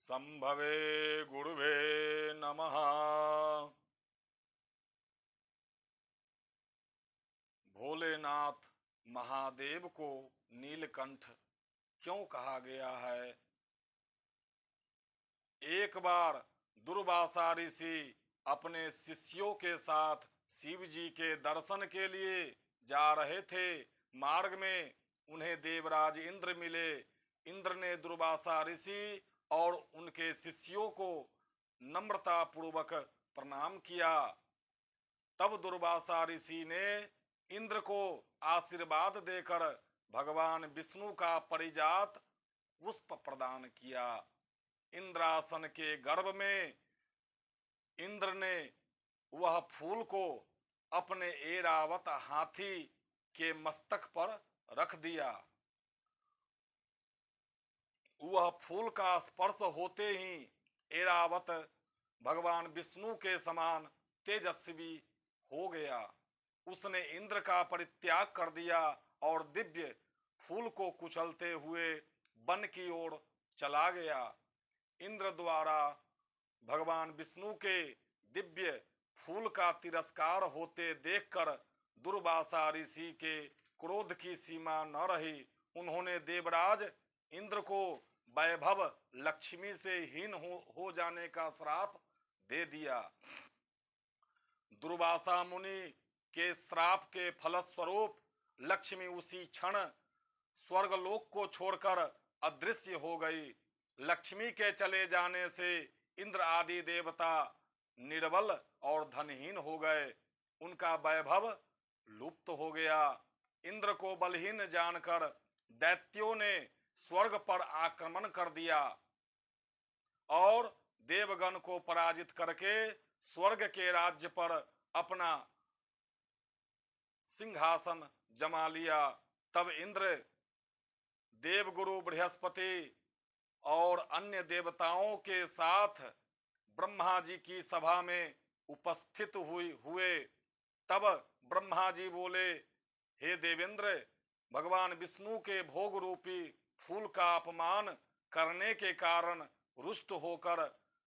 संभवे गुरुवे नमः। भोलेनाथ महादेव को नीलकंठ क्यों कहा गया है? एक बार दुर्वासा ऋषि अपने शिष्यों के साथ शिव जी के दर्शन के लिए जा रहे थे। मार्ग में उन्हें देवराज इंद्र मिले। इंद्र ने दुर्वासा ऋषि और उनके शिष्यों को नम्रता पूर्वक प्रणाम किया। तब दुर्वासा ऋषि ने इंद्र को आशीर्वाद देकर भगवान विष्णु का परिजात पुष्प प्रदान किया। इंद्रासन के गर्भ में इंद्र ने वह फूल को अपने ऐरावत हाथी के मस्तक पर रख दिया। वह फूल का स्पर्श होते ही ऐरावत भगवान विष्णु के समान तेजस्वी हो गया। उसने इंद्र का परित्याग कर दिया और दिव्य फूल को कुचलते हुए वन की ओर चला गया। इंद्र द्वारा भगवान विष्णु के दिव्य फूल का तिरस्कार होते देखकर दुर्वासा ऋषि के क्रोध की सीमा न रही। उन्होंने देवराज इंद्र को वैभव लक्ष्मी से हीन हो जाने का श्राप दे दिया। दुर्वासा मुनि के श्राप के फलस्वरूप लक्ष्मी उसी क्षण स्वर्गलोक को छोड़कर अदृश्य हो गई। लक्ष्मी के चले जाने से इंद्र आदि देवता निर्बल और धनहीन हो गए। उनका वैभव लुप्त हो गया। इंद्र को बलहीन जानकर दैत्यों ने स्वर्ग पर आक्रमण कर दिया और देवगण को पराजित करके स्वर्ग के राज्य पर अपना सिंहासन जमा लिया। तब इंद्र, देवगुरु बृहस्पति और अन्य देवताओं के साथ ब्रह्मा जी की सभा में उपस्थित हुए। तब ब्रह्मा जी बोले, हे देवेंद्र, भगवान विष्णु के भोग रूपी फूल का अपमान करने के कारण रुष्ट होकर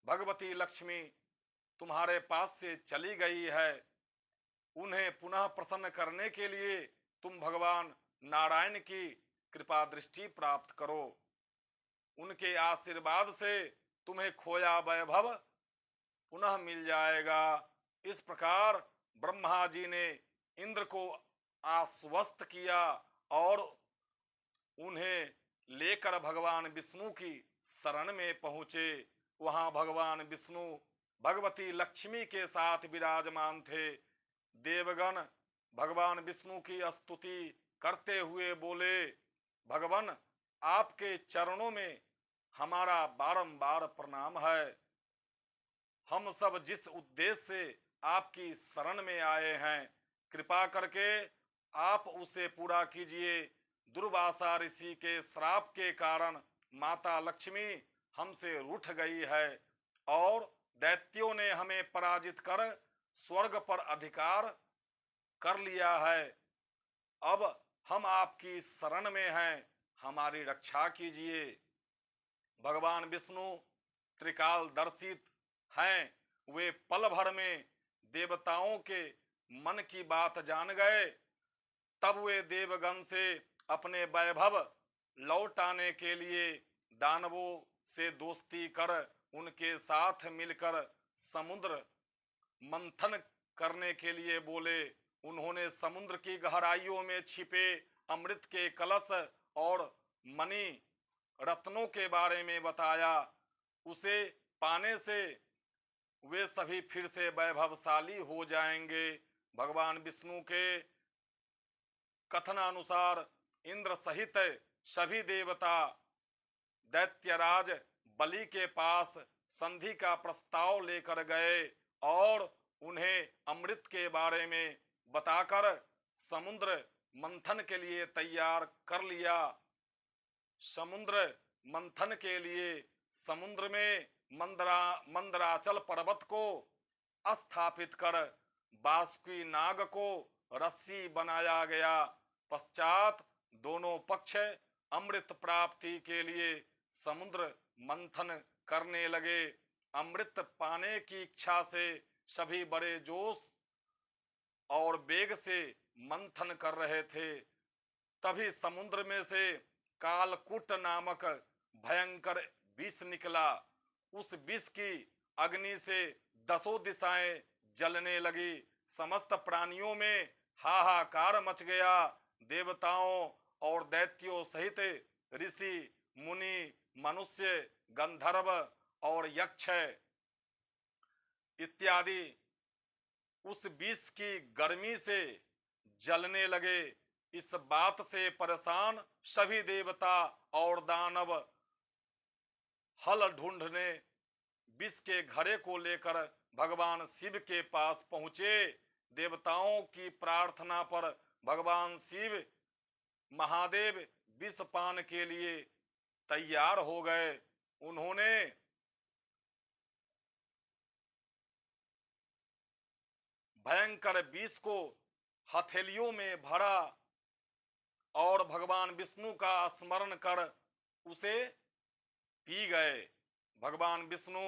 भगवती लक्ष्मी तुम्हारे पास से चली गई है। उन्हें पुनः प्रसन्न करने के लिए तुम भगवान नारायण की कृपा दृष्टि प्राप्त करो। उनके आशीर्वाद से तुम्हें खोया वैभव पुनः मिल जाएगा। इस प्रकार ब्रह्मा जी ने इंद्र को आश्वस्त किया और उन्हें लेकर भगवान विष्णु की शरण में पहुंचे। वहां भगवान विष्णु भगवती लक्ष्मी के साथ विराजमान थे। देवगण भगवान विष्णु की स्तुति करते हुए बोले, भगवान, आपके चरणों में हमारा बारंबार प्रणाम है। हम सब जिस उद्देश्य से आपकी शरण में आए हैं, कृपा करके आप उसे पूरा कीजिए। दुर्वासा ऋषि के श्राप के कारण माता लक्ष्मी हमसे रूठ गई है और दैत्यों ने हमें पराजित कर स्वर्ग पर अधिकार कर लिया है। अब हम आपकी शरण में हैं, हमारी रक्षा कीजिए। भगवान विष्णु त्रिकाल दर्शित हैं। वे पल भर में देवताओं के मन की बात जान गए। तब वे देवगण से अपने वैभव लौटाने के लिए दानवों से दोस्ती कर उनके साथ मिलकर समुद्र मंथन करने के लिए बोले। उन्होंने समुद्र की गहराइयों में छिपे अमृत के कलश और मणि रत्नों के बारे में बताया। उसे पाने से वे सभी फिर से वैभवशाली हो जाएंगे। भगवान विष्णु के कथनानुसार इंद्र सहित सभी देवता दैत्यराज बलि के पास संधि का प्रस्ताव लेकर गए और उन्हें अमृत के बारे में बताकर समुद्र मंथन के लिए तैयार कर लिया। समुद्र मंथन के लिए समुद्र में मंदराचल पर्वत को स्थापित कर बासुकी नाग को रस्सी बनाया गया। पश्चात दोनों पक्ष अमृत प्राप्ति के लिए समुद्र मंथन करने लगे। अमृत पाने की इच्छा से सभी बड़े जोश और वेग से मंथन कर रहे थे। तभी समुद्र में से कालकूट नामक भयंकर विष निकला। उस विष की अग्नि से दसों दिशाएं जलने लगी। समस्त प्राणियों में हाहाकार मच गया। देवताओं और दैत्यों सहित ऋषि, मुनि, मनुष्य, गंधर्व और यक्ष इत्यादि उस विष की गर्मी से जलने लगे। इस बात से परेशान सभी देवता और दानव हल ढूंढने विष के घड़े को लेकर भगवान शिव के पास पहुंचे। देवताओं की प्रार्थना पर भगवान शिव महादेव विष पान के लिए तैयार हो गए। उन्होंने भयंकर विष को हथेलियों में भरा और भगवान विष्णु का स्मरण कर उसे पी गए। भगवान विष्णु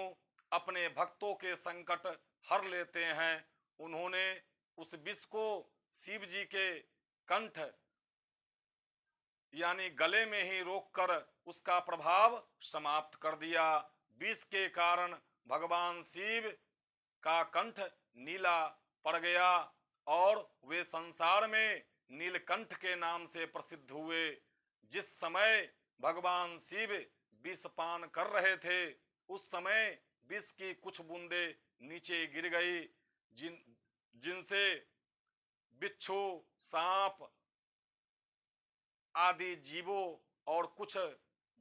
अपने भक्तों के संकट हर लेते हैं। उन्होंने उस विष को शिव जी के कंठ यानी गले में ही रोककर उसका प्रभाव समाप्त कर दिया। विष के कारण भगवान शिव का कंठ नीला पड़ गया और वे संसार में नीलकंठ के नाम से प्रसिद्ध हुए। जिस समय भगवान शिव विष पान कर रहे थे उस समय विष की कुछ बूंदे नीचे गिर गई, जिनसे बिच्छू, सांप आदि जीवों और कुछ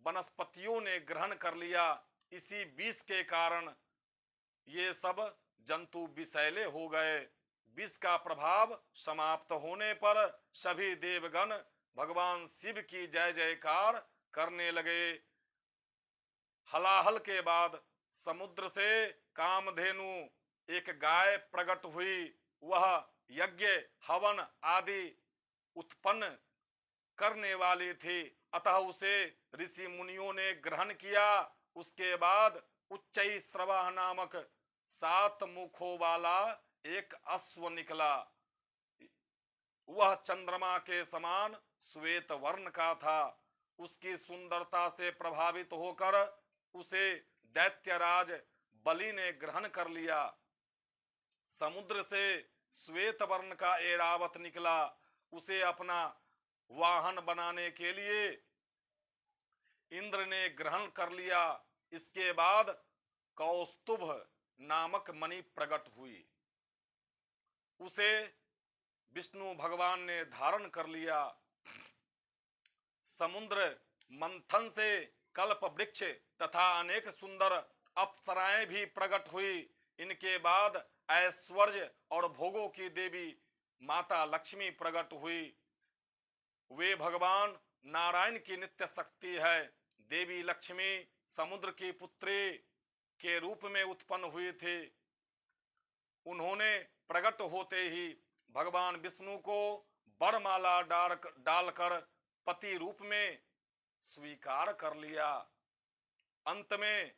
वनस्पतियों ने ग्रहण कर लिया। इसी विष के कारण ये सब जंतु विषैले हो गए। विष का प्रभाव समाप्त होने पर सभी देवगण भगवान शिव की जय जयकार करने लगे। हलाहल के बाद समुद्र से कामधेनु एक गाय प्रकट हुई। वह यज्ञ, हवन आदि उत्पन्न करने वाली थी, अतः उसे ऋषि मुनियों ने ग्रहण किया। उसके बाद उच्चैःश्रवः नामक 7 मुखों वाला एक अश्व निकला। वह चंद्रमा के समान श्वेत वर्ण का था। उसकी सुंदरता से प्रभावित होकर उसे दैत्यराज बलि ने ग्रहण कर लिया। समुद्र से श्वेत वर्ण का ऐरावत निकला। उसे अपना वाहन बनाने के लिए इंद्र ने ग्रहण कर लिया। इसके बाद कौस्तुभ नामक मणि प्रकट हुई। उसे विष्णु भगवान ने धारण कर लिया। समुद्र मंथन से कल्प वृक्ष तथा अनेक सुंदर अप्सराएं भी प्रकट हुई। इनके बाद ऐश्वर्य और भोगों की देवी माता लक्ष्मी प्रकट हुई। वे भगवान नारायण की नित्य शक्ति है। देवी लक्ष्मी समुद्र की पुत्री के रूप में उत्पन्न हुई थी। उन्होंने प्रकट होते ही भगवान विष्णु को वरमाला डालकर पति रूप में स्वीकार कर लिया। अंत में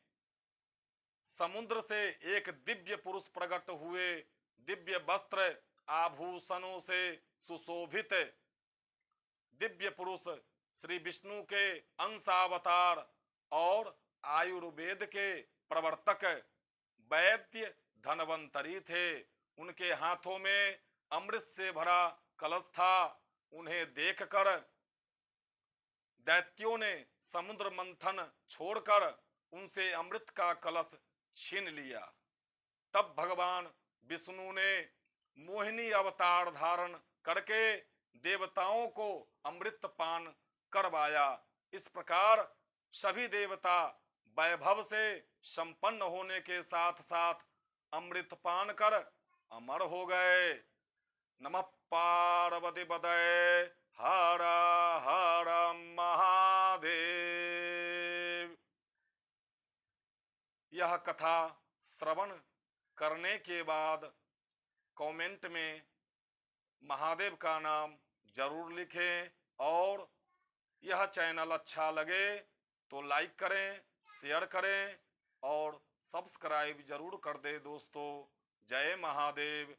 समुद्र से एक दिव्य पुरुष प्रकट हुए। दिव्य वस्त्र आभूषणों से सुशोभित दिव्य पुरुष श्री विष्णु के अंशावतार और आयुर्वेद के प्रवर्तक वैद्य धनवंतरी थे। उनके हाथों में अमृत से भरा कलश था। उन्हें देखकर दैत्यों ने समुद्र मंथन छोड़कर उनसे अमृत का कलश छीन लिया। तब भगवान विष्णु ने मोहिनी अवतार धारण करके देवताओं को अमृत पान करवाया। इस प्रकार सभी देवता वैभव से संपन्न होने के साथ साथ अमृत पान कर अमर हो गए। नमः पार्वती पतये हर हर महादेव। यह कथा श्रवण करने के बाद कमेंट में महादेव का नाम जरूर लिखें और यह चैनल अच्छा लगे तो लाइक करें, शेयर करें और सब्सक्राइब जरूर कर दे दोस्तों। जय महादेव।